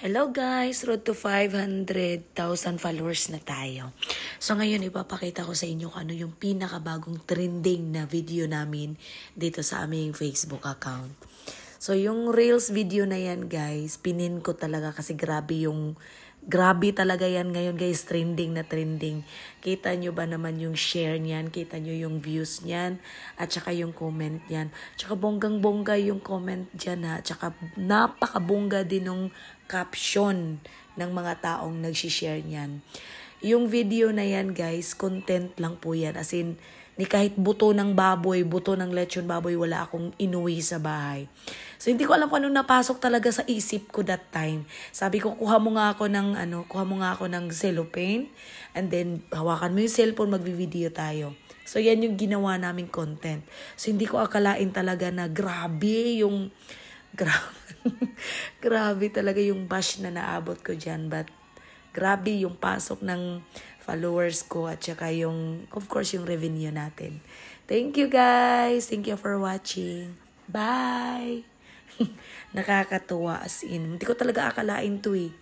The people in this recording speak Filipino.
Hello guys! Road to 500,000 followers na tayo. So ngayon ipapakita ko sa inyo kung ano yung pinakabagong trending na video namin dito sa aming Facebook account. So yung Reels video na yan guys, pinin ko talaga kasi grabe talaga yan ngayon guys, trending na trending. Kita nyo ba naman yung share niyan, kita nyo yung views niyan, at saka yung comment niyan. Tsaka bonggang-bongga yung comment dyan ha, tsaka napakabongga din ng caption ng mga taong nagsishare niyan. Yung video na yan guys, content lang po yan. As in, ni kahit buto ng baboy, buto ng lechon baboy, wala akong inuwi sa bahay. So hindi ko alam kung ano napasok talaga sa isip ko that time. Sabi ko, kuha mo nga ako ng cellophane, and then hawakan mo yung cellphone, magvi-video tayo. So yan yung ginawa naming content. So hindi ko akalain talaga na grabe grabe talaga yung bash na naabot ko dyan. But grabe yung pasok ng followers ko at saka yung, of course, yung revenue natin. Thank you guys. Thank you for watching. Bye! Nakakatuwa as in. Hindi ko talaga akalain to eh.